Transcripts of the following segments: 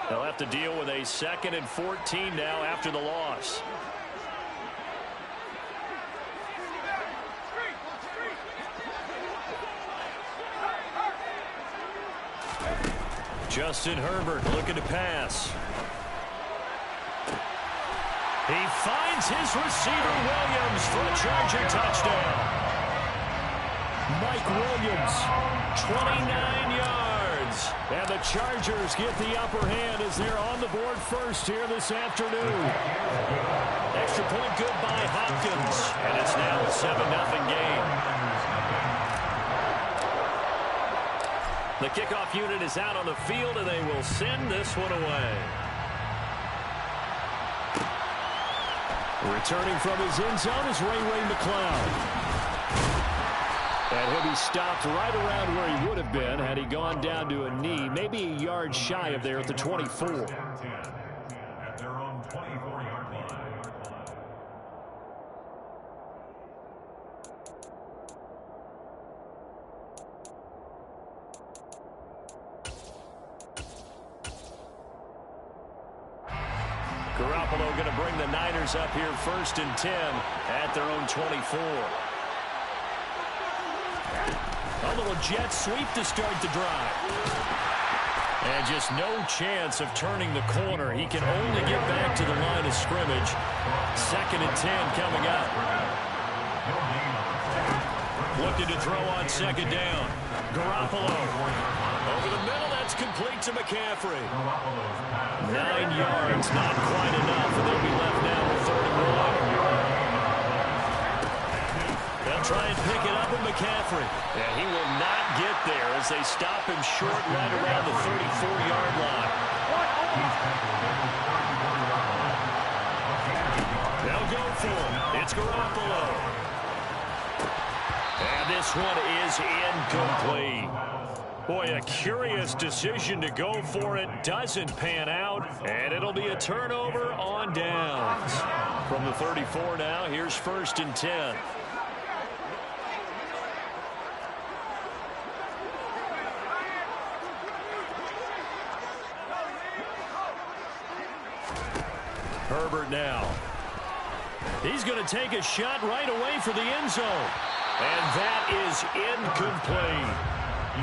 They'll have to deal with a 2nd and 14 now after the loss. Justin Herbert looking to pass. He finds his receiver Williams for a Charger touchdown. Mike Williams, 29 yards. And the Chargers get the upper hand as they're on the board first here this afternoon. Extra point good by Hopkins. And it's now a 7-0 game. The kickoff unit is out on the field, and they will send this one away. Returning from his end zone is Ray McCloud. And he'll be stopped right around where he would have been had he gone down to a knee, maybe a yard shy of there at the 24. At their own 24-yard line. Garoppolo going to bring the Niners up here 1st and 10 at their own 24. A little jet sweep to start the drive. And just no chance of turning the corner. He can only get back to the line of scrimmage. 2nd and 10 coming up. Looking to throw on 2nd down. Garoppolo. Over the middle, that's complete to McCaffrey. 9 yards, not quite enough, and they'll be left now with 3rd and 1. They'll try and pick it up with McCaffrey. And he will not get there as they stop him short right around the 34-yard line. They'll go for him. It's Garoppolo. And this one is incomplete. Boy, a curious decision to go for it. Doesn't pan out, and it'll be a turnover on downs. From the 34 now, here's 1st and 10. Herbert now. He's going to take a shot right away for the end zone. And that is incomplete.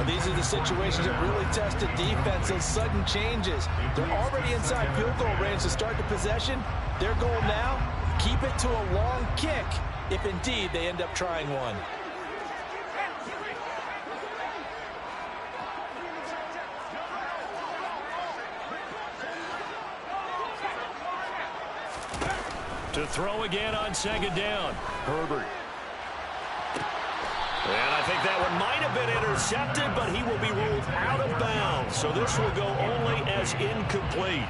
These are the situations that really test the defense, those sudden changes. They're already inside field goal range to start the possession. Their goal now, keep it to a long kick, if indeed they end up trying one. To throw again on 2nd down. Herbert. And I think that one might have been intercepted, but he will be ruled out of bounds. So this will go only as incomplete.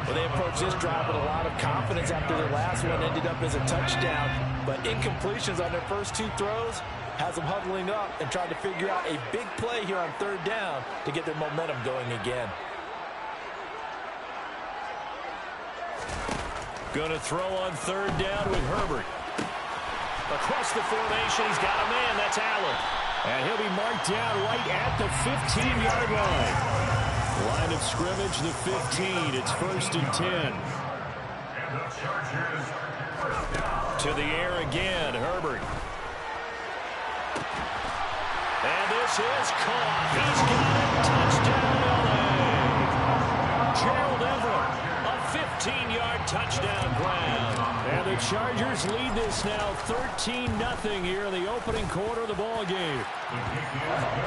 Well, they approached this drive with a lot of confidence after their last one ended up as a touchdown. But incompletions on their first 2 throws has them huddling up and trying to figure out a big play here on 3rd down to get their momentum going again. Going to throw on 3rd down with Herbert. Across the formation, he's got a man. That's Allen. And he'll be marked down right at the 15-yard line. Line of scrimmage, the 15. It's 1st and 10. To the air again, Herbert. And this is caught. He's got it. Touchdown, LA. Gerald Everett, a 15-yard touchdown grab. And the Chargers lead this now 13-0 here in the opening quarter of the ball game.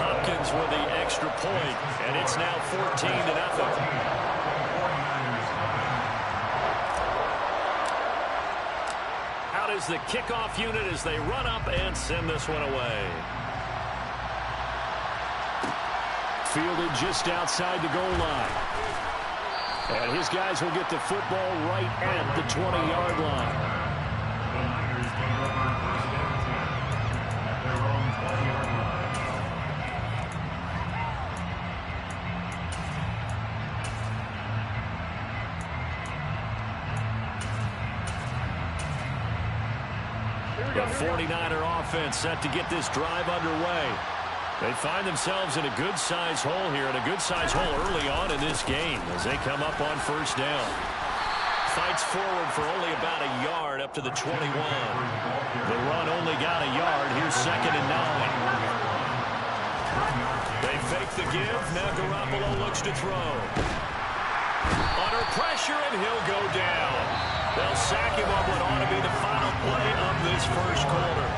Hopkins with the extra point, and it's now 14-0. Out is the kickoff unit as they run up and send this one away. Fielded just outside the goal line. And his guys will get the football right at the 20-yard line. The 49er offense set to get this drive underway. They find themselves in a good-sized hole here, and a good-sized hole early on in this game as they come up on first down. Fights forward for only about a yard up to the 21. The run only got a yard. Here's 2nd and 9. They fake the give. Now Garoppolo looks to throw. Under pressure, and he'll go down. They'll sack him on what ought to be the final play of this first quarter.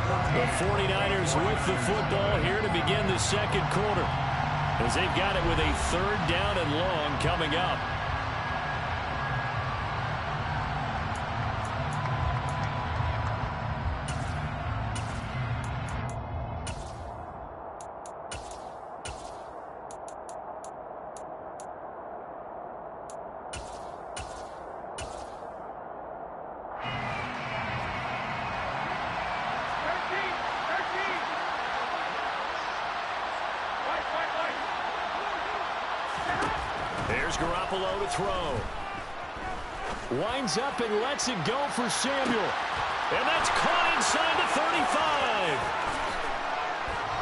The 49ers with the football here to begin the second quarter, as they've got it with a 3rd down and long coming up. Here's Garoppolo to throw. Winds up and lets it go for Samuel. And that's caught inside the 35.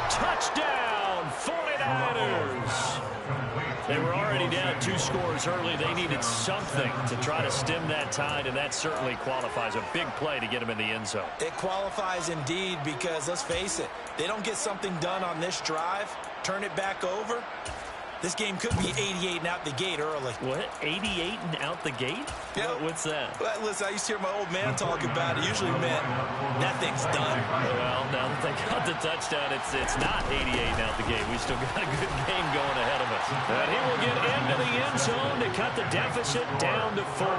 Touchdown, 49ers. They were already down 2 scores early. They needed something to try to stem that tide, and that certainly qualifies. A big play to get them in the end zone. It qualifies indeed because, let's face it, they don't get something done on this drive, turn it back over. This game could be 88 and out the gate early. What? 88 and out the gate? Yep. What's that? Well, listen, I used to hear my old man talk about it. Usually meant that thing's done. Well, now that they got the touchdown, it's not 88 and out the gate. We still got a good game going ahead of us. And he will get into the end zone to cut the deficit down to 4.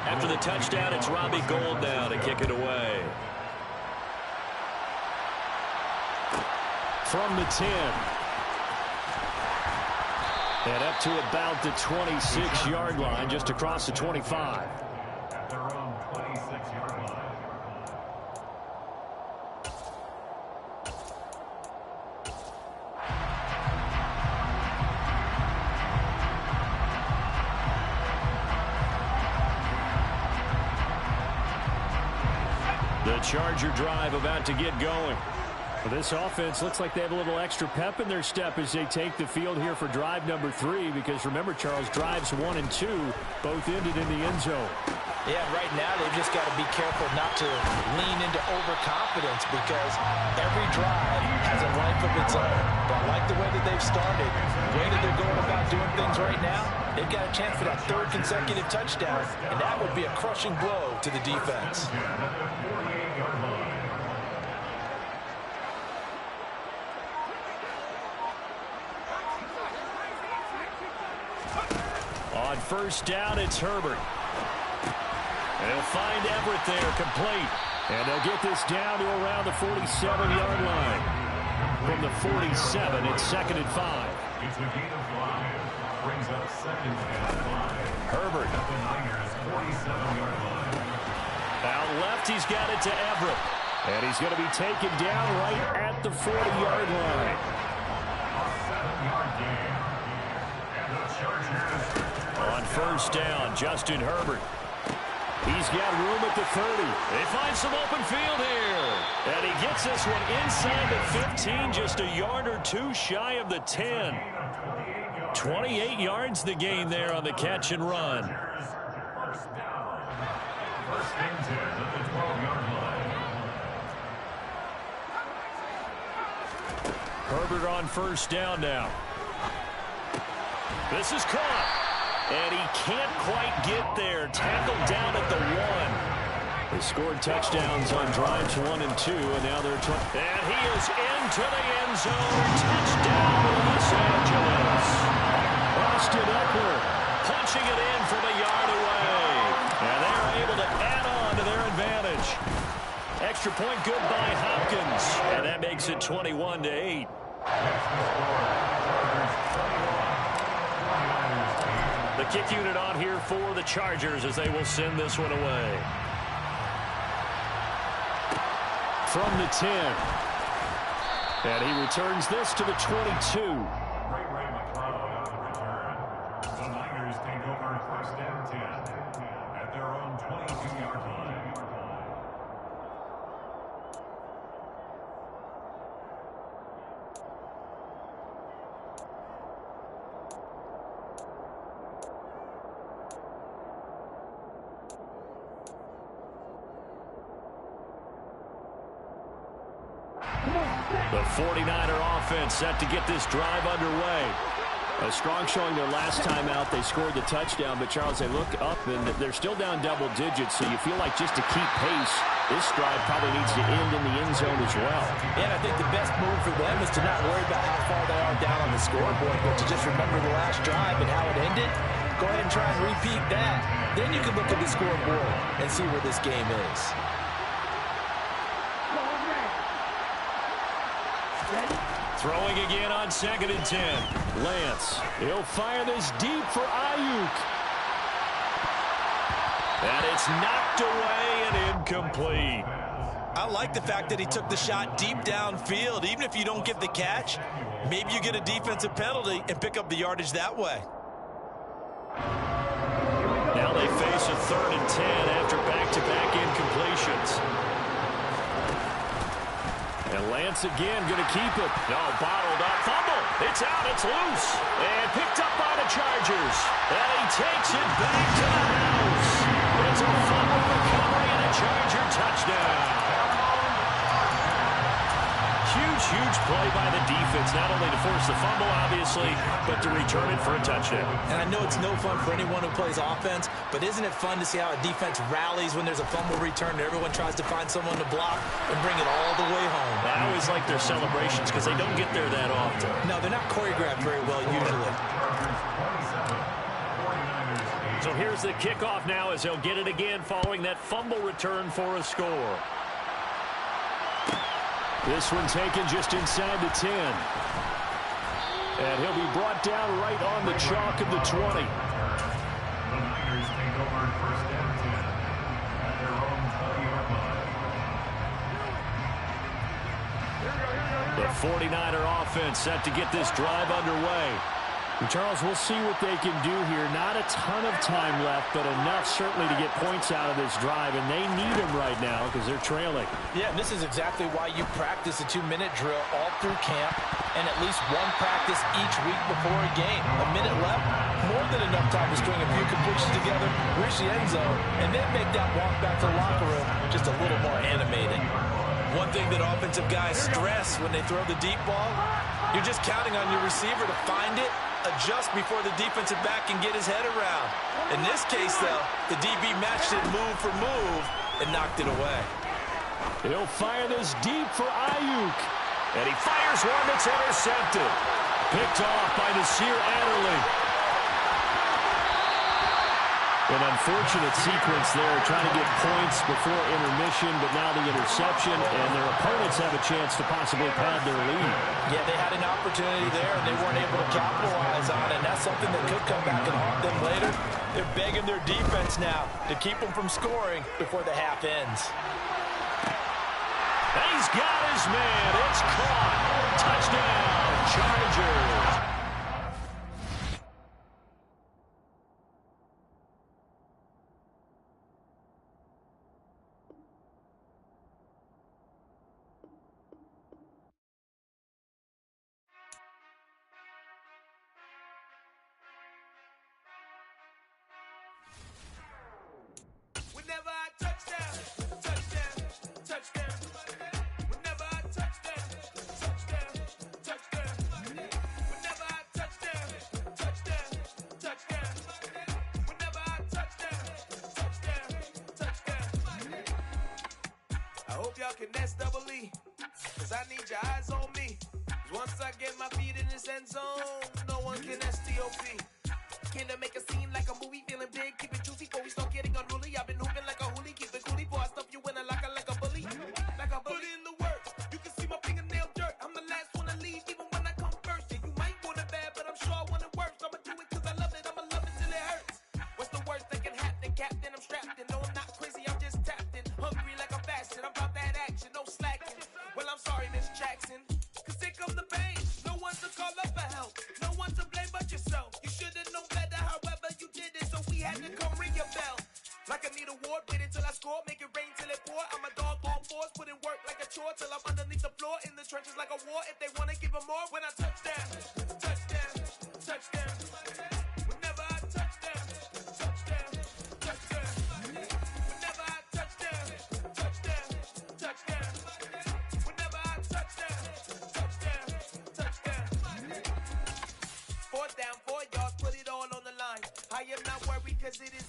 After the touchdown, it's Robbie Gould now to kick it away. From the 10. And up to about the 26-yard line, just across the 25. At their own 26-yard line. The Charger drive about to get going. Well, this offense looks like they have a little extra pep in their step as they take the field here for drive number 3, because remember, Charles, drives 1 and 2 both ended in the end zone. Yeah, right now they've just got to be careful not to lean into overconfidence, because every drive has a life of its own. But I like the way that they've started, the way that they're going about doing things right now. They've got a chance for that 3rd consecutive touchdown, and that would be a crushing blow to the defense. On first down, it's Herbert. And he'll find Everett there, complete. And they'll get this down to around the 47-yard line. From the 47, it's 2nd and 5. It's a gain of 5. Brings up 2nd and 5. Herbert. At the Niners' 47-yard line. Out left, he's got it to Everett. And he's going to be taken down right at the 40-yard line. 7-yard gain. And the Chargers. On first down, Justin Herbert. He's got room at the 30. They find some open field here. And he gets this one inside the 15, just a yard or 2 shy of the 10. 28 yards the gain there on the catch and run. First down. 1st and 10 at the 12-yard line. Herbert on first down now. This is caught. And he can't quite get there. Tackled down at the 1. They scored touchdowns on drives 1 and 2, and now they're trying. And he is into the end zone. Touchdown, Los Angeles. Austin Eckler punching it in from a yard away. And they're able to add on to their advantage. Extra point good by Hopkins. And that makes it 21-8. The kick unit on here for the Chargers as they will send this one away. From the 10. And he returns this to the 22. Ray McLeod on the return. The Niners take over 1st and 10 at their own 22-yard line. The 49er offense set to get this drive underway. A strong showing their last time out. They scored the touchdown, but Charles, they look up and they're still down double digits, so you feel like just to keep pace, this drive probably needs to end in the end zone as well. And I think the best move for them is to not worry about how far they are down on the scoreboard, but to just remember the last drive and how it ended. Go ahead and try and repeat that. Then you can look at the scoreboard and see where this game is. Throwing again on 2nd and 10. Lance, he'll fire this deep for Ayuk. And it's knocked away and incomplete. I like the fact that he took the shot deep downfield. Even if you don't get the catch, maybe you get a defensive penalty and pick up the yardage that way. Now they face a 3rd and 10 after back-to-back incompletions. And Lance again going to keep it. No, bottled up. Fumble. It's out. It's loose. And picked up by the Chargers. And he takes it back to the house. It's a fumble recovery and a Charger touchdown. Huge play by the defense, not only to force the fumble, obviously, but to return it for a touchdown. And I know it's no fun for anyone who plays offense, but isn't it fun to see how a defense rallies when there's a fumble return and everyone tries to find someone to block and bring it all the way home? I always like their celebrations because they don't get there that often. No, they're not choreographed very well usually. So here's the kickoff now as they'll get it again following that fumble return for a score. This one taken just inside the 10. And he'll be brought down right on the chalk of the 20. The Niners take over 1st and 10 at their own 20-yard line. The 49er offense set to get this drive underway. And Charles, we'll see what they can do here. Not a ton of time left, but enough certainly to get points out of this drive, and they need them right now because they're trailing. Yeah, and this is exactly why you practice a 2-minute drill all through camp and at least one practice each week before a game. A minute left, more than enough time to string a few completions together, reach the end zone, and then make that walk back to the locker room just a little more animated. One thing that offensive guys stress when they throw the deep ball, you're just counting on your receiver to find it, adjust before the defensive back can get his head around. In this case, though, the DB matched it move for move and knocked it away. He'll fire this deep for Ayuk. And he fires one that's intercepted. Picked off by Nasir Adderley. An unfortunate sequence there, trying to get points before intermission, but now the interception, and their opponents have a chance to possibly pad their lead. Yeah, they had an opportunity there, and they weren't able to capitalize on it, and that's something that could come back and haunt them later. They're begging their defense now to keep them from scoring before the half ends. And he's got his man. It's caught. Touchdown, Chargers. Y'all can nest double E, cause I need your eyes on me. Once I get my feet in this end zone, no one can STOP. Can I make a scene like a movie, feeling big, keep it juicy before we start getting unruly. I've been hooping like a hoolie, keep it coolie before I stuff you in a locker like a bully. Like a bully in the work, you can see my fingernail dirt. I'm the last one to leave, even when I come first. Yeah, you might want it bad, but I'm sure I want it worse. I'ma do it cause I love it, I'ma love it till it hurts. What's the worst that can happen, Captain? I'm strapped in, no I'm not crazy, I'm just tapped in. Hungry like I'm fasting, I'm about that action, no slacking. Well, I'm sorry, Miss Jackson, cause here come the pain. No one to call up for help, no one to blame but yourself. You should've known better, however you did it, so we had to come ring your bell. Like I need a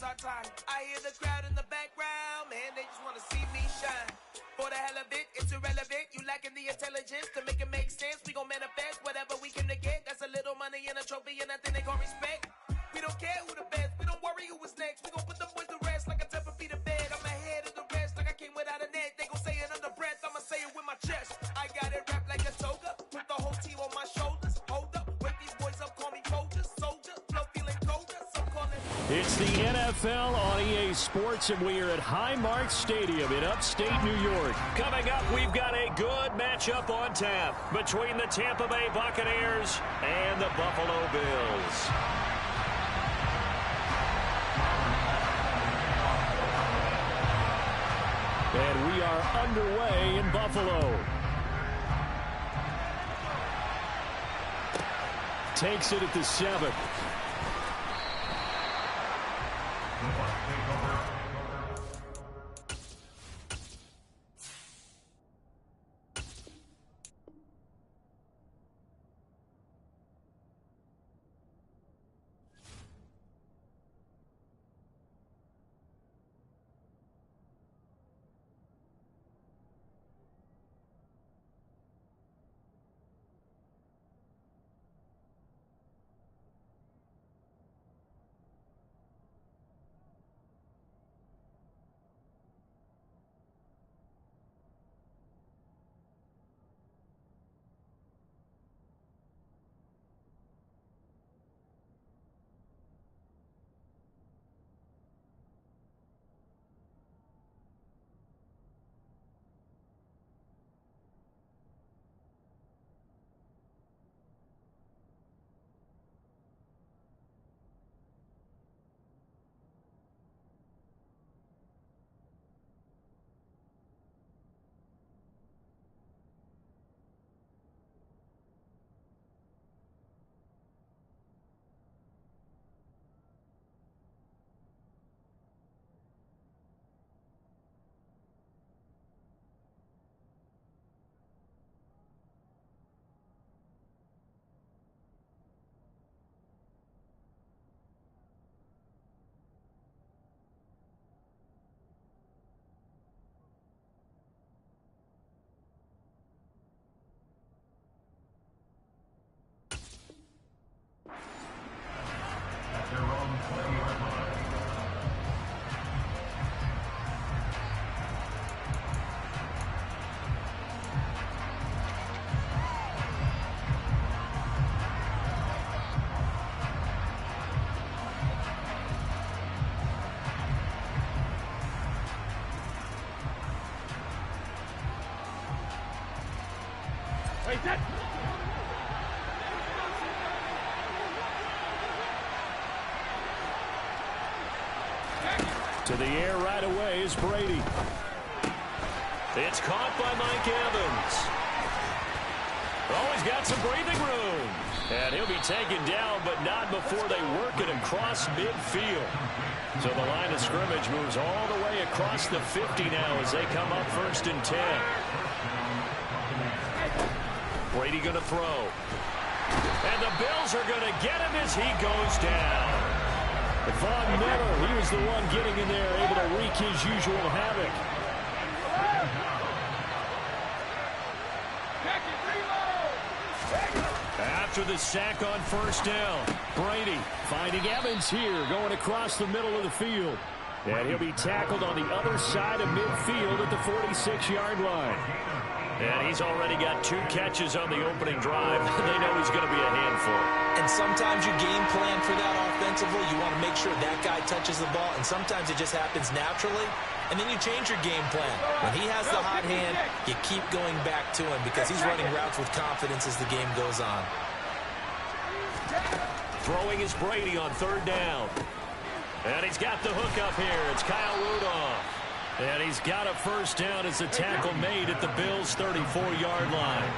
is our time. I hear the crowd in the background, man, they just wanna see me shine. For the hell of it, it's irrelevant. You lacking the intelligence to make it make sense. We gon' manifest whatever we came to get. That's a little money and a trophy and nothing they gon' respect. We don't care who the best, we don't worry who was next. We gon' put them boys to rest like a 10 feet of bed. I'm ahead of the rest like I came without a net. They gon' say it under breath, I'ma say it with my chest. I got it wrapped like a toga, put the whole team on my shoulders. Hold up, wake these boys up, call me soldier, soldier. Flow feeling colder, so calling. It's the NFL on EA Sports, and we are at Highmark Stadium in upstate New York. Coming up, we've got a good matchup on tap between the Tampa Bay Buccaneers and the Buffalo Bills. And we are underway in Buffalo. Takes it at the 7. To the air right away is Brady. It's caught by Mike Evans. Oh, he's got some breathing room. And he'll be taken down, but not before they work it across midfield. So the line of scrimmage moves all the way across the 50 now as they come up 1st and 10. Brady going to throw. And the Bills are going to get him as he goes down. Von Miller, he was the one getting in there, able to wreak his usual havoc. After the sack on 1st down, Brady finding Evans here, going across the middle of the field. And he'll be tackled on the other side of midfield at the 46-yard line. And he's already got 2 catches on the opening drive. They know he's going to be a handful. And sometimes you game plan for that offensively. You want to make sure that guy touches the ball, and sometimes it just happens naturally. And then you change your game plan. When he has the hot hand, you keep going back to him because he's running routes with confidence as the game goes on. Throwing is Brady on 3rd down. And he's got the hook up here. It's Kyle Rudolph. And he's got a 1st down as the tackle made at the Bills' 34-yard line.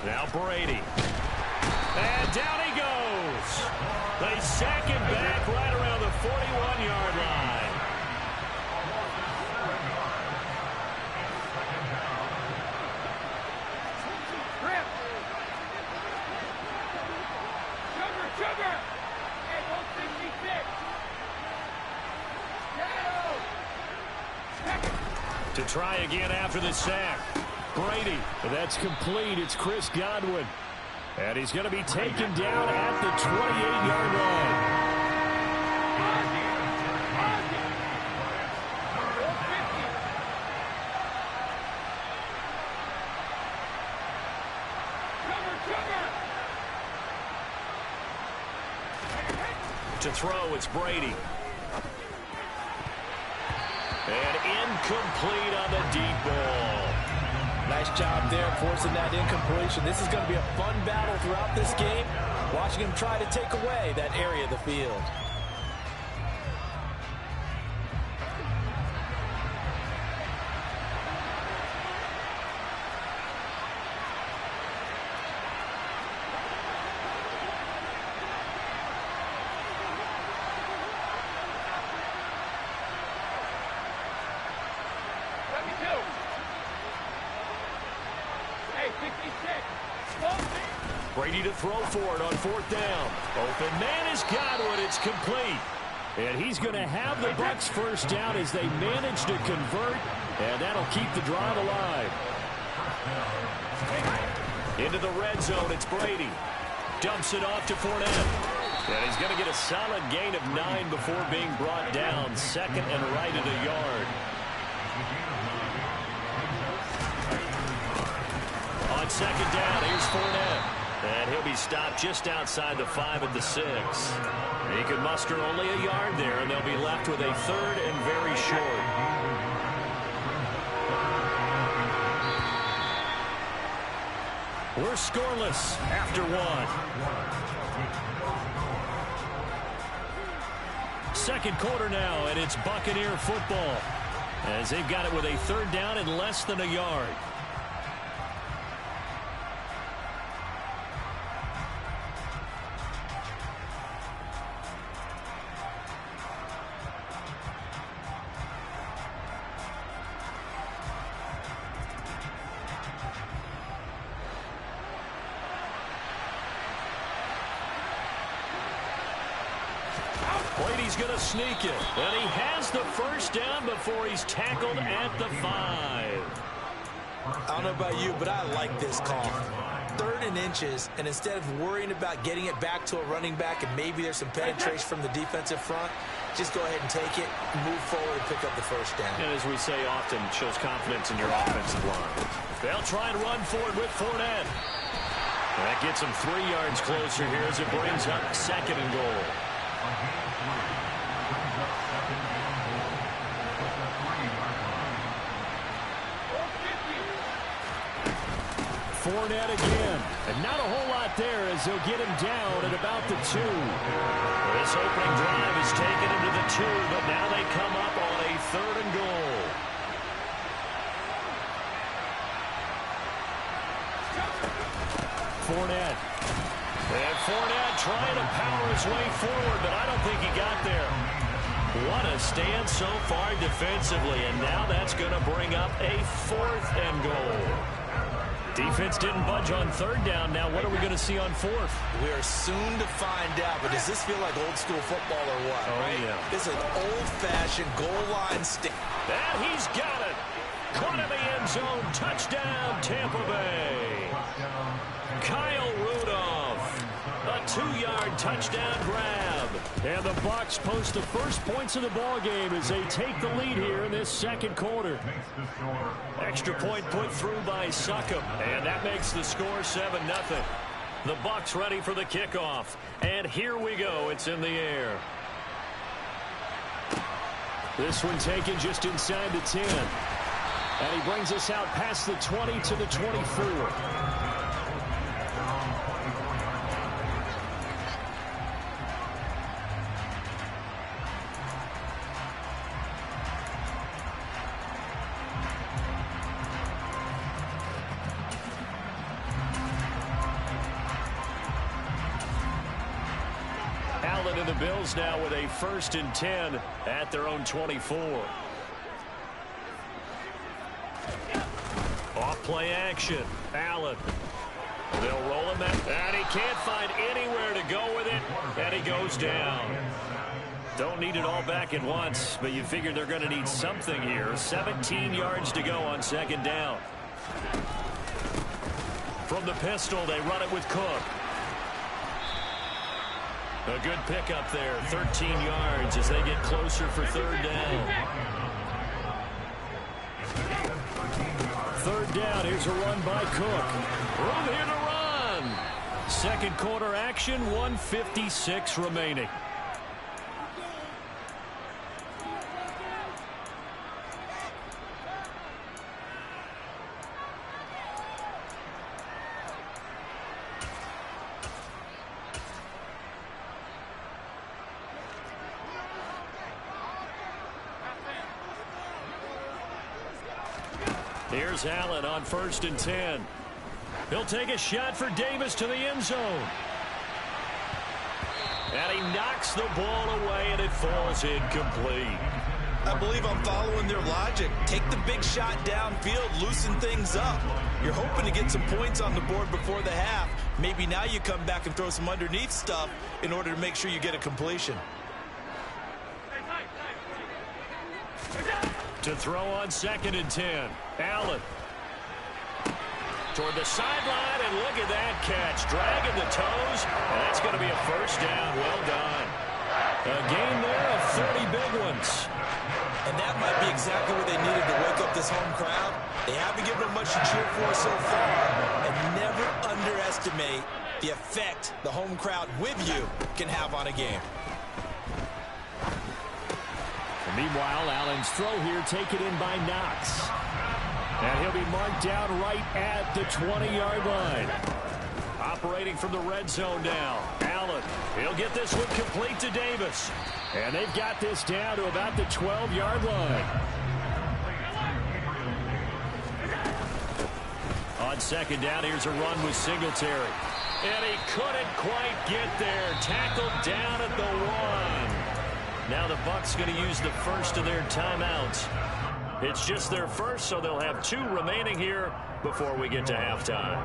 Now Brady. And down he goes. They sack him back right around the 41-yard line. To try again after the sack. Brady, that's complete. It's Chris Godwin. And he's going to be taken down at the 28-yard line. To throw, it's Brady. And incomplete on the deep ball. Nice job there forcing that incompletion. This is going to be a fun battle throughout this game. Watching him try to take away that area of the field. Brady to throw for it on fourth down. Open man is Godwin. It's complete. And he's going to have the Bucs first down as they manage to convert. And that'll keep the drive alive. Into the red zone, it's Brady. Dumps it off to Fournette. And he's going to get a solid gain of 9 before being brought down. Second and right at a yard. On second down, here's Fournette. And he'll be stopped just outside the 5 at the 6. He could muster only a yard there, and they'll be left with a third and very short. We're scoreless after 1. Second quarter now, and it's Buccaneer football, as they've got it with a third down and less than a yard. Brady's going to sneak it. And he has the first down before he's tackled at the 5. I don't know about you, but I like this call. 3rd and inches, and instead of worrying about getting it back to a running back and maybe there's some penetration from the defensive front, just go ahead and take it, move forward, and pick up the first down. And as we say often, it shows confidence in your offensive line. They'll try and run forward with Fournette. That gets him 3 yards closer here as it brings up second and goal. Fournette again. And not a whole lot there as they'll get him down at about the 2. This opening drive has taken him to the 2, but now they come up on a 3rd and goal. Fournette. And Fournette trying to power his way forward, but I don't think he got there. What a stand so far defensively, and now that's going to bring up a 4th and goal. Defense didn't budge on 3rd down. Now what are we going to see on 4th? We are soon to find out, but does this feel like old school football or what? Oh, right? yeah. This is an old-fashioned goal line stick. And he's got it. Caught in the end zone. Touchdown, Tampa Bay. Kyle Rudolph. A 2-yard touchdown grab. And the Bucs post the first points of the ball game as they take the lead here in this second quarter. Extra point put through by Succop. And that makes the score 7-0. The Bucs ready for the kickoff. And here we go. It's in the air. This one taken just inside the 10. And he brings us out past the 20 to the 24. And the Bills now with a 1st and 10 at their own 24. Off-play action. Allen. They'll roll him out, and he can't find anywhere to go with it, and he goes down. Don't need it all back at once, but you figure they're going to need something here. 17 yards to go on 2nd down. From the pistol, they run it with Cook. A good pickup there, 13 yards as they get closer for 3rd down. 3rd down, here's a run by Cook. Room here to run. 2nd quarter action, 1:56 remaining. Here's Allen on 1st and 10. He'll take a shot for Davis to the end zone. And he knocks the ball away, and it falls incomplete. I believe I'm following their logic. Take the big shot downfield, loosen things up. You're hoping to get some points on the board before the half. Maybe now you come back and throw some underneath stuff in order to make sure you get a completion. To throw on 2nd and 10. Allen. Toward the sideline, and look at that catch. Dragging the toes, and that's going to be a 1st down. Well done. A gain there of 30 big ones. And that might be exactly what they needed to wake up this home crowd. They haven't given them much to cheer for so far. And never underestimate the effect the home crowd with you can have on a game. Meanwhile, Allen's throw here taken in by Knox. And he'll be marked down right at the 20-yard line. Operating from the red zone now. Allen, he'll get this one complete to Davis. And they've got this down to about the 12-yard line. On 2nd down, here's a run with Singletary. And he couldn't quite get there. Tackled down at the 1. Now the Bucs going to use the first of their timeouts. It's just their first, so they'll have 2 remaining here before we get to halftime.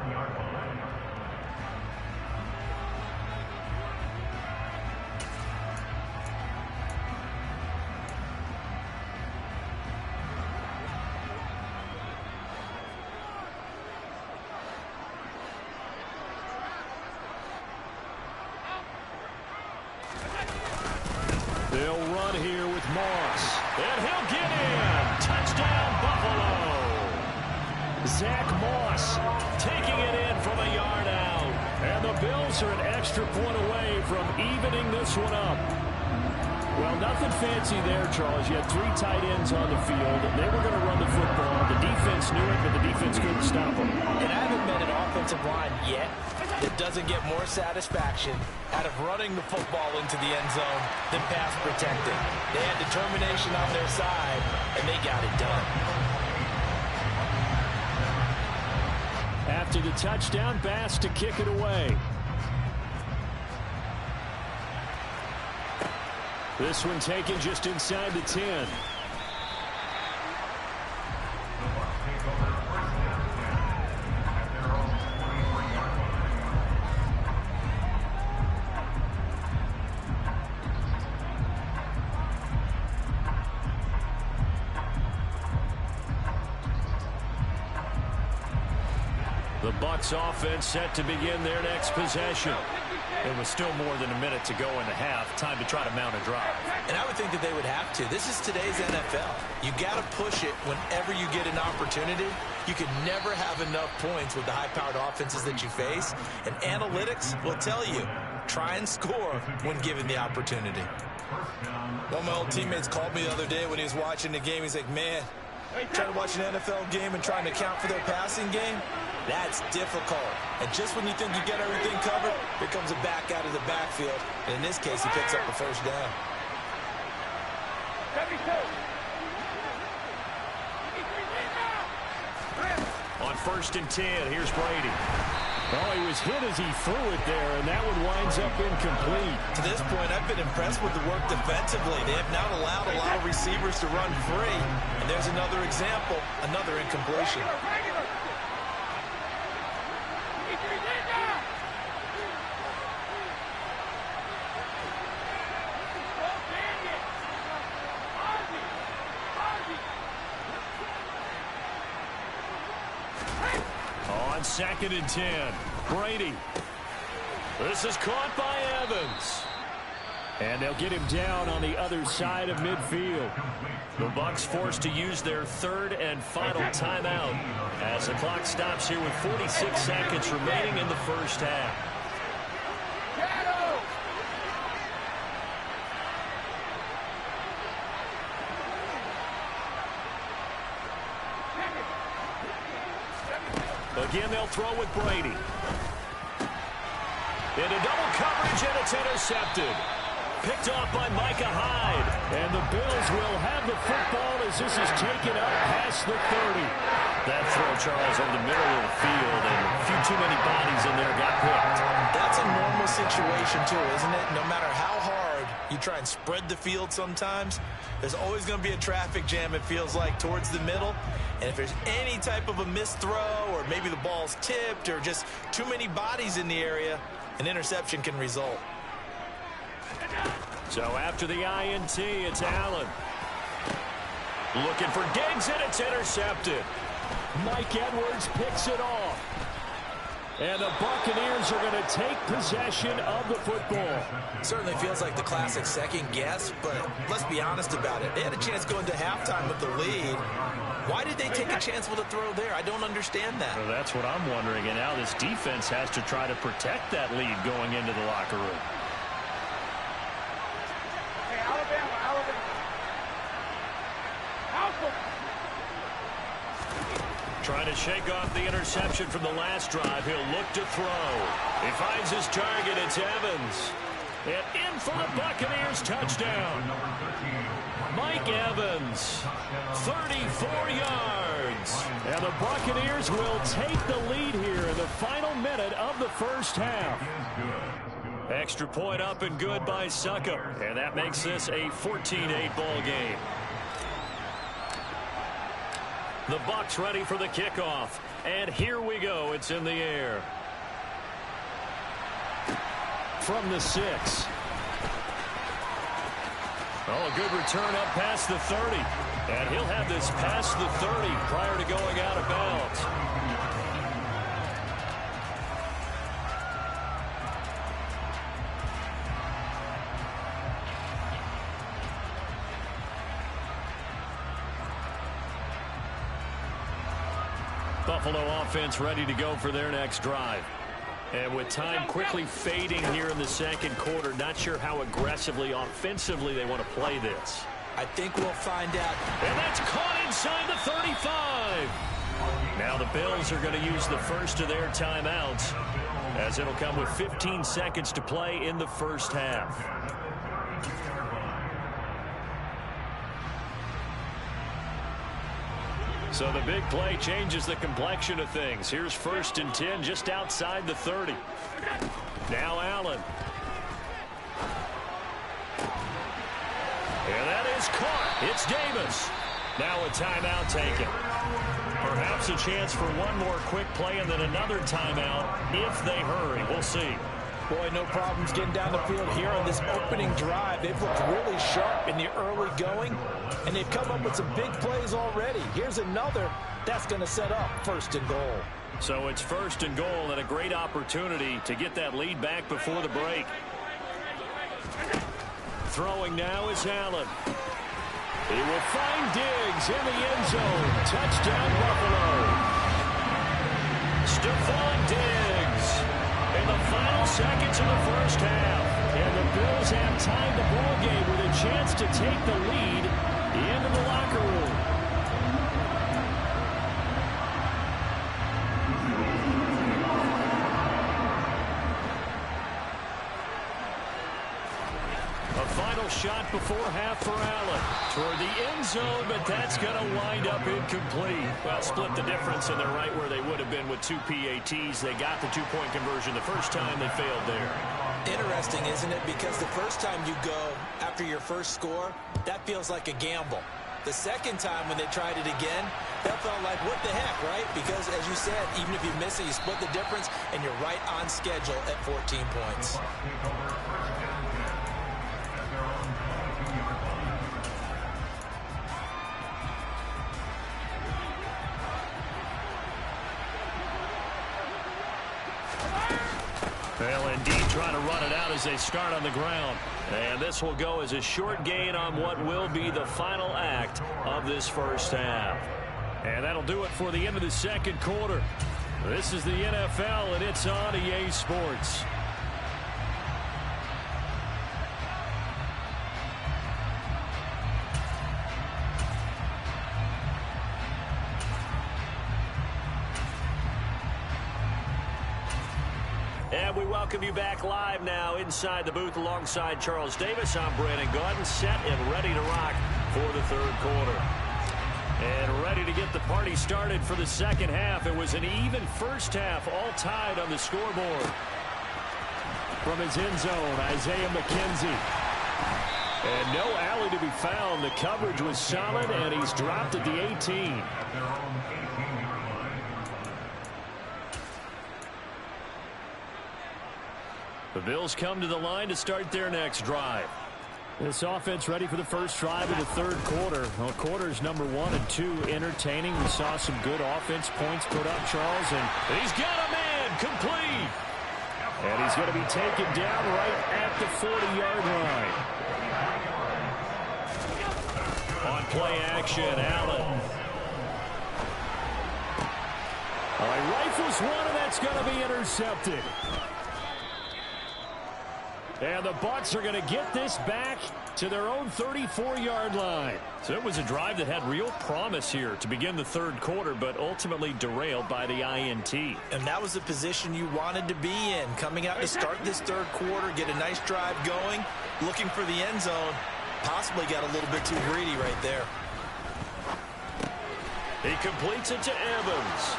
They'll run here with Moss. And he'll get in. Touchdown, Buffalo. Zach Moss taking it in from a yard out. And the Bills are an extra point away from evening this one up. Well, nothing fancy there, Charles. You had 3 tight ends on the field. They were going to run the football. The defense knew it, but the defense couldn't stop them. And I haven't met an offensive line yet that doesn't get more satisfaction out of running the football into the end zone than pass protecting. They had determination on their side, and they got it done. After the touchdown, Bass to kick it away. This one taken just inside the 10. The Bucs offense set to begin their next possession. There was still more than a minute to go in the half. Time to try to mount a drive. And I would think that they would have to. This is today's NFL. You got to push it whenever you get an opportunity. You can never have enough points with the high-powered offenses that you face. And analytics will tell you, try and score when given the opportunity. One of my old teammates called me the other day when he was watching the game. He's like, man, trying to watch an NFL game and trying to account for their passing game? That's difficult. And just when you think you get everything covered, here comes a back out of the backfield. And in this case, he picks up the 1st down. On 1st and 10, here's Brady. Oh, he was hit as he threw it there, and that one winds up incomplete. To this point, I've been impressed with the work defensively. They have not allowed a lot of receivers to run free. And there's another example, another incompletion. On 2nd and 10, Brady. This is caught by Evans. And they'll get him down on the other side of midfield. The Bucs forced to use their 3rd and final timeout as the clock stops here with 46 seconds remaining in the first half. Again, they'll throw with Brady. Into double coverage, and it's intercepted. Picked off by Micah Hyde. And the Bills will have the football as this is taken up past the 30. That throw, Charles, over the middle of the field, and a few too many bodies in there got picked. That's a normal situation, too, isn't it? No matter how hard you try and spread the field sometimes, there's always going to be a traffic jam, it feels like, towards the middle. And if there's any type of a missed throw, or maybe the ball's tipped, or just too many bodies in the area, an interception can result. So after the INT, it's Allen. Looking for Diggs, and it's intercepted. Mike Edwards picks it off. And the Buccaneers are going to take possession of the football. Certainly feels like the classic second guess, but let's be honest about it. They had a chance going to halftime with the lead. Why did they take a chance with a throw there? I don't understand that. Well, that's what I'm wondering. And now this defense has to try to protect that lead going into the locker room. Trying to shake off the interception from the last drive. He'll look to throw. He finds his target. It's Evans. And in for the Buccaneers touchdown. Mike Evans, 34 yards. And the Buccaneers will take the lead here in the final minute of the first half. Extra point up and good by Succop. And that makes this a 14-8 ball game. The Bucs ready for the kickoff. And here we go. It's in the air. From the 6. Oh, a good return up past the 30. And he'll have this past the 30 prior to going out of bounds. Buffalo offense ready to go for their next drive. And with time quickly fading here in the second quarter, not sure how aggressively, offensively they want to play this. I think we'll find out. And that's caught inside the 35. Now the Bills are going to use the first of their timeouts, as it'll come with 15 seconds to play in the first half. So the big play changes the complexion of things. Here's 1st and 10 just outside the 30. Now Allen. And that is caught. It's Davis. Now a timeout taken. Perhaps a chance for one more quick play and then another timeout if they hurry. We'll see. Boy, no problems getting down the field here on this opening drive. They've looked really sharp in the early going, and they've come up with some big plays already. Here's another that's going to set up 1st and goal. So it's 1st and goal and a great opportunity to get that lead back before the break. Throwing now is Allen. He will find Diggs in the end zone. Touchdown, Buffalo. Stephon Diggs in the final seconds of the first half. And the Bills have tied the ball game with a chance to take the lead into the locker room. A final First shot before half for Allen. Toward the end zone, but that's going to wind up incomplete. Well, split the difference, and they're right where they would have been with 2 PATs. They got the two-point conversion the first time. They failed there. Interesting, isn't it? Because the first time you go after your first score, that feels like a gamble. The second time when they tried it again, that felt like, what the heck, right? Because, as you said, even if you miss it, you split the difference, and you're right on schedule at 14 points. Well, indeed, trying to run it out as they start on the ground. And this will go as a short gain on what will be the final act of this first half. And that'll do it for the end of the second quarter. This is the NFL, and it's on EA Sports. And we welcome you back live now inside the booth alongside Charles Davis. I'm Brandon Gaudin, set and ready to rock for the third quarter. And ready to get the party started for the second half. It was an even first half, all tied on the scoreboard. From his end zone, Isaiah McKenzie. And no alley to be found. The coverage was solid, and he's dropped at the 18. The Bills come to the line to start their next drive. This offense ready for the first drive of the third quarter. Well, quarters number 1 and 2 entertaining. We saw some good offense points put up, Charles, and he's got a man complete. And he's going to be taken down right at the 40-yard line. On play action, Allen. All right, rifles one, and that's going to be intercepted. And the Bucs are going to get this back to their own 34-yard line. So it was a drive that had real promise here to begin the third quarter, but ultimately derailed by the INT. And that was the position you wanted to be in. Coming out to start this third quarter, get a nice drive going, looking for the end zone. Possibly got a little bit too greedy right there. He completes it to Evans.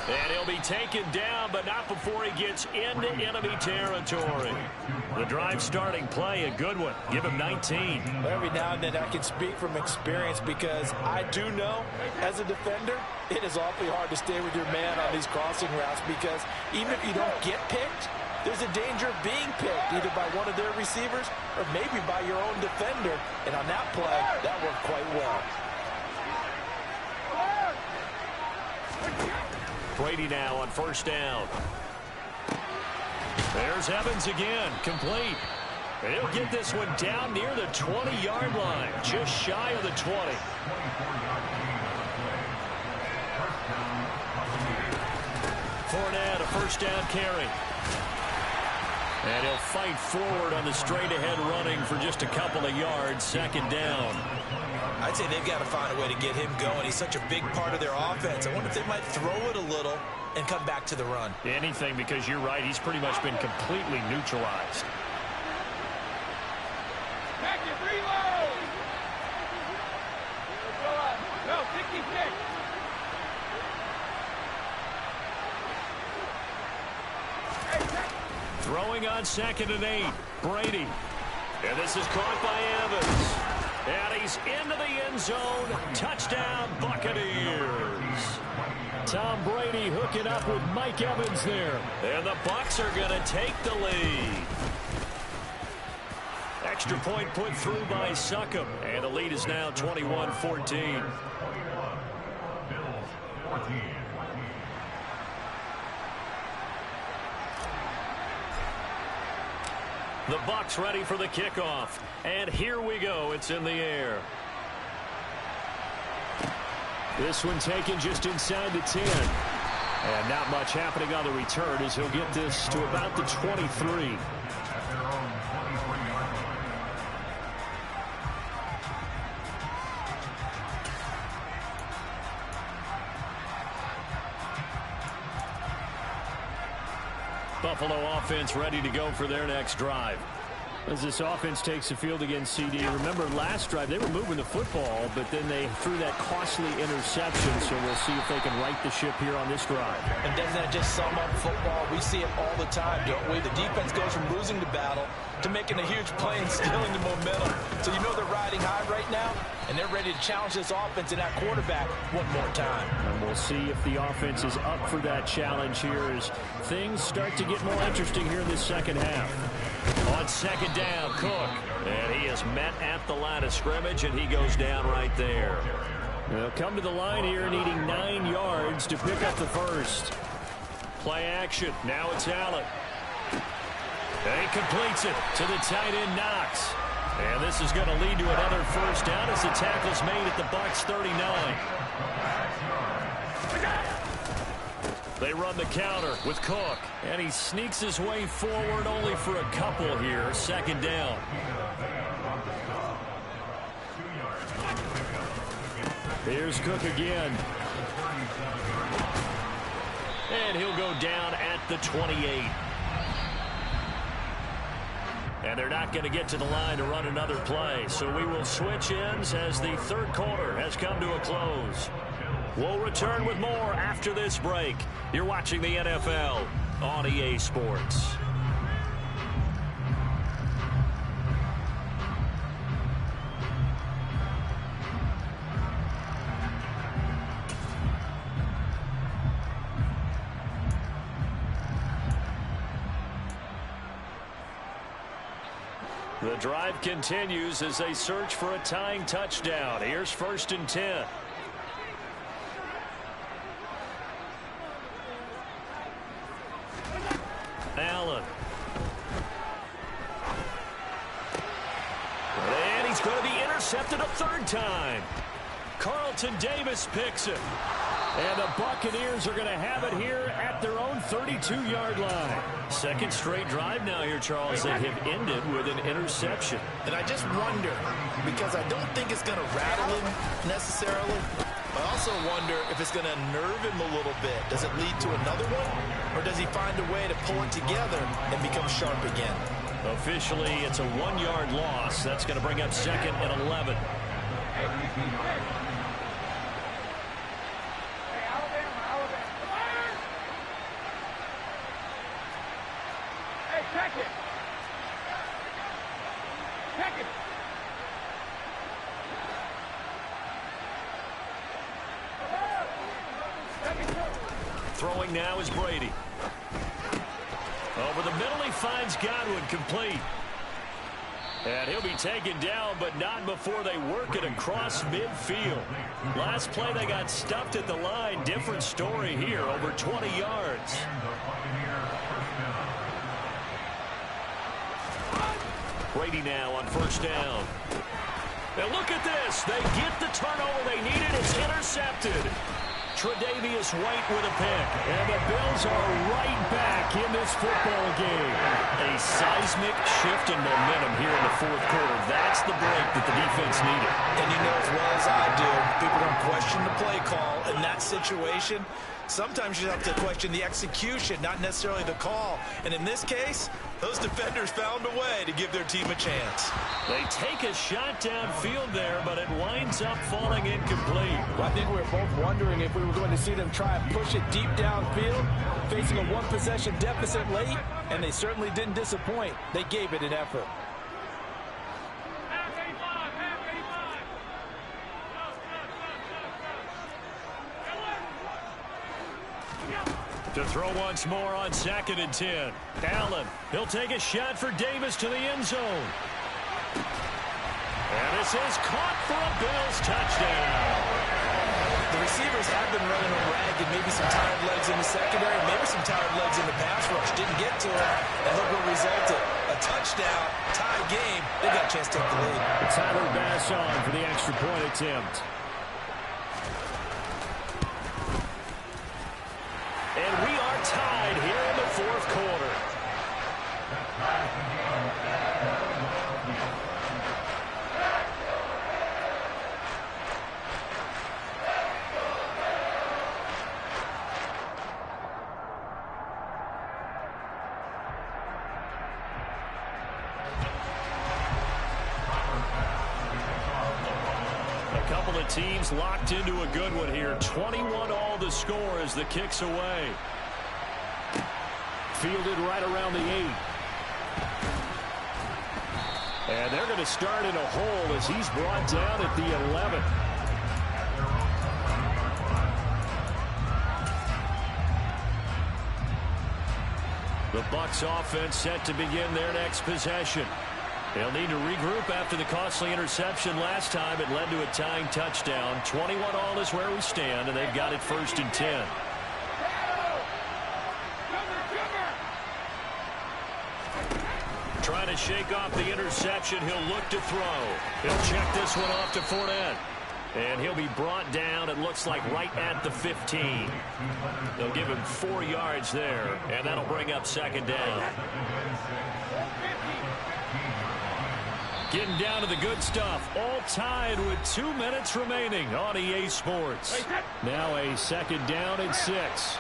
And he'll be taken down, but not before he gets into enemy territory. The drive starting play, a good one. Give him 19. Every now and then I can speak from experience because I do know, as a defender, it is awfully hard to stay with your man on these crossing routes because even if you don't get picked, there's a danger of being picked either by one of their receivers or maybe by your own defender. And on that play, that worked quite well. Brady now on first down. There's Evans again, complete. And he'll get this one down near the 20-yard line, just shy of the 20. Fournette, a first down carry. And he'll fight forward on the straight-ahead running for just a couple of yards, second down. I'd say they've got to find a way to get him going. He's such a big part of their offense. I wonder if they might throw it a little and come back to the run. Anything, because you're right, he's pretty much been completely neutralized. Back it, reload! Go, 66! Throwing on 2nd and 8, Brady. And this is caught by Evans. And he's into the end zone. Touchdown, Buccaneers. Tom Brady hooking up with Mike Evans there. And the Bucs are going to take the lead. Extra point put through by Succop. And the lead is now 21-14. The Bucs ready for the kickoff. And here we go. It's in the air. This one taken just inside the 10. And not much happening on the return as he'll get this to about the 23. Buffalo offense ready to go for their next drive. As this offense takes the field against CD, remember last drive they were moving the football, but then they threw that costly interception, so we'll see if they can right the ship here on this drive. And doesn't that just sum up football? We see it all the time, don't we? The defense goes from losing the battle to making a huge play and stealing the momentum. So you know they're riding high right now, and they're ready to challenge this offense and that quarterback one more time. And we'll see if the offense is up for that challenge here as things start to get more interesting here in this second half. On second down, Cook. And he is met at the line of scrimmage, and he goes down right there. They'll come to the line here needing 9 yards to pick up the first. Play action. Now it's Allen. And he completes it to the tight end, Knox. And this is going to lead to another first down as the tackle's made at the Bucs 39. They run the counter with Cook. And he sneaks his way forward only for a couple here. Second down. Here's Cook again. And he'll go down at the 28. And they're not going to get to the line to run another play. So we will switch ends as the third quarter has come to a close. We'll return with more after this break. You're watching the NFL on EA Sports. The drive continues as they search for a tying touchdown. Here's 1st and 10. Allen. And he's going to be intercepted a third time. Carlton Davis picks it. And the Buccaneers are going to have it here at their own 32-yard line. Second straight drive now here, Charles, that have ended with an interception. And I just wonder, because I don't think it's going to rattle him necessarily, I also wonder if it's going to nerve him a little bit. Does it lead to another one? Or does he find a way to pull it together and become sharp again? Officially, it's a 1-yard loss. That's going to bring up 2nd and 11. Throwing now is Brady. Over the middle, he finds Godwin, complete. And he'll be taken down, but not before they work it across midfield. Last play, they got stuffed at the line. Different story here, over 20 yards. Brady now on 1st down. Now look at this. They get the turnover they needed. It's intercepted. Tre'Davious White with a pick. And the Bills are right back in this football game. A seismic shift in momentum here in the fourth quarter. That's the break that the defense needed. And you know as well as I do, people don't question the play call in that situation. Sometimes you have to question the execution, not necessarily the call. And in this case, those defenders found a way to give their team a chance. They take a shot downfield there, but it winds up falling incomplete. Well, I think we were both wondering if we were going to see them try and push it deep downfield, facing a one-possession deficit late, and they certainly didn't disappoint. They gave it an effort. To throw once more on 2nd and 10. Allen, he'll take a shot for Davis to the end zone. And this is caught for a Bills touchdown. The receivers have been running them ragged, maybe some tired legs in the secondary, maybe some tired legs in the pass rush. Didn't get to it, and look what resulted. A touchdown, tie game. They got a chance to take the lead. Tyler Bass on for the extra point attempt. And we are tied here in the fourth quarter. couple of teams locked into a good one here. 21 all the score as the kick's away. Fielded right around the 8. And they're going to start in a hole as he's brought down at the 11. The Bucs offense set to begin their next possession. They'll need to regroup after the costly interception last time. It led to a tying touchdown. 21 all is where we stand, and they've got it 1st and 10. Trying to shake off the interception. He'll look to throw. He'll check this one off to Fournette. And he'll be brought down, it looks like, right at the 15. They'll give him 4 yards there, and that'll bring up 2nd down. Getting down to the good stuff. All tied with 2 minutes remaining on EA Sports. Now a 2nd down and 6.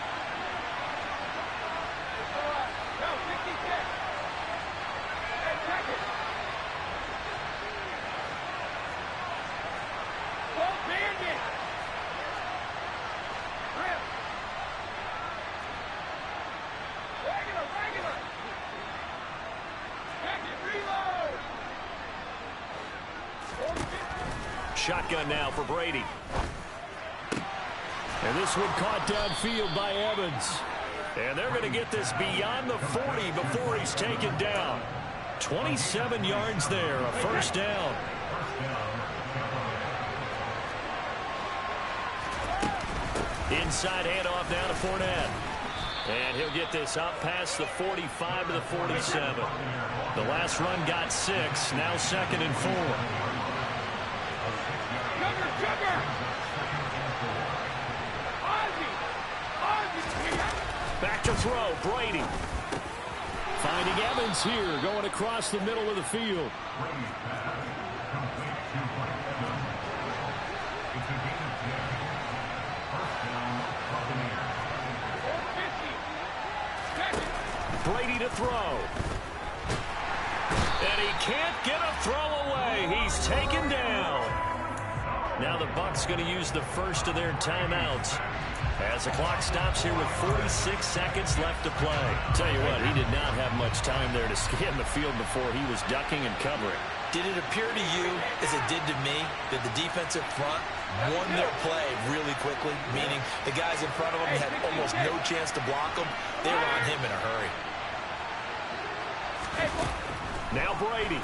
Shotgun now for Brady. And this one caught downfield by Evans. And they're going to get this beyond the 40 before he's taken down. 27 yards there, a 1st down. Inside handoff down to Fournette. And he'll get this up past the 45 to the 47. The last run got 6, now 2nd and 4. Back to throw, Brady. Finding Evans here, going across the middle of the field. Brady to throw. And he can't get a throw away. He's taken down. Now the Bucs going to use the first of their timeouts as the clock stops here with 46 seconds left to play. Tell you what, he did not have much time there to scan the field before he was ducking and covering. Did it appear to you, as it did to me, that the defensive front won their play really quickly, meaning the guys in front of them had almost no chance to block him? They were on him in a hurry. Now Brady.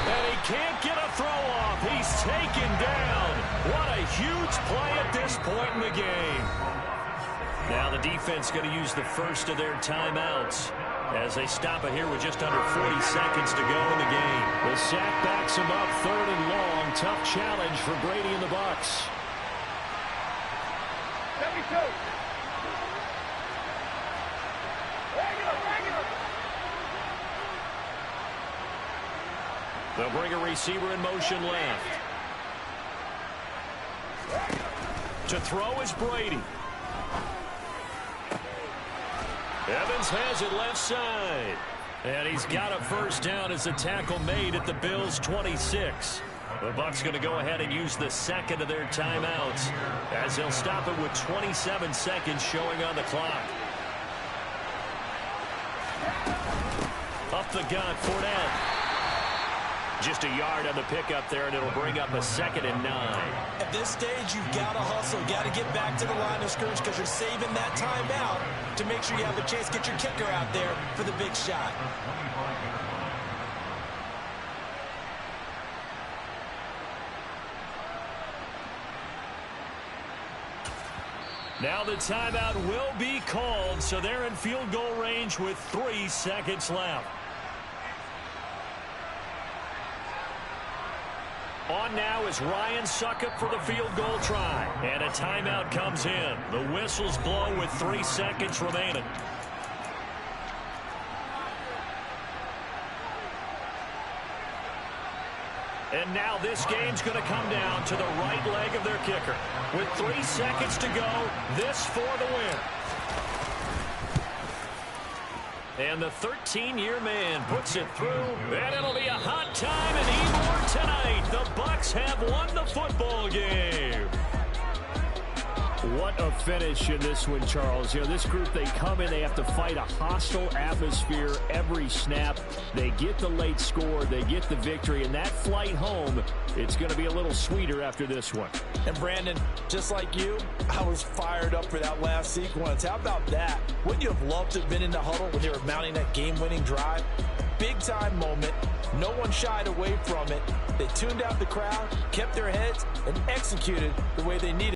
And he can't get a throw off. He's taken down. What a huge play at this point in the game. Now the defense going to use the first of their timeouts as they stop it here with just under 40 seconds to go in the game. The sack backs him up 3rd and long. Tough challenge for Brady and the Bucs. 72. They'll bring a receiver in motion left. To throw is Brady. Evans has it left side. And he's got a 1st down as the tackle made at the Bills' 26. The Bucs going to go ahead and use the 2nd of their timeouts as they'll stop it with 27 seconds showing on the clock. Up the gut, Fournette. Just a yard on the pickup there, and it'll bring up a 2nd and 9. At this stage, you've got to hustle. Got to get back to the line of scrimmage because you're saving that timeout to make sure you have a chance to get your kicker out there for the big shot. Now the timeout will be called, so they're in field goal range with 3 seconds left. On now is Ryan Succop for the field goal try. And a timeout comes in. The whistles blow with 3 seconds remaining. And now this game's going to come down to the right leg of their kicker. With 3 seconds to go, this for the win. And the 13-year man puts it through, and it'll be a hot time in Ybor tonight. The Bucks have won the football game. What a finish in this one, Charles. You know, this group, they come in, they have to fight a hostile atmosphere every snap. They get the late score, they get the victory, and that flight home, it's going to be a little sweeter after this one. And Brandon, just like you, I was fired up for that last sequence. How about that? Wouldn't you have loved to have been in the huddle when they were mounting that game-winning drive? Big-time moment. No one shied away from it. They tuned out the crowd, kept their heads, and executed the way they needed.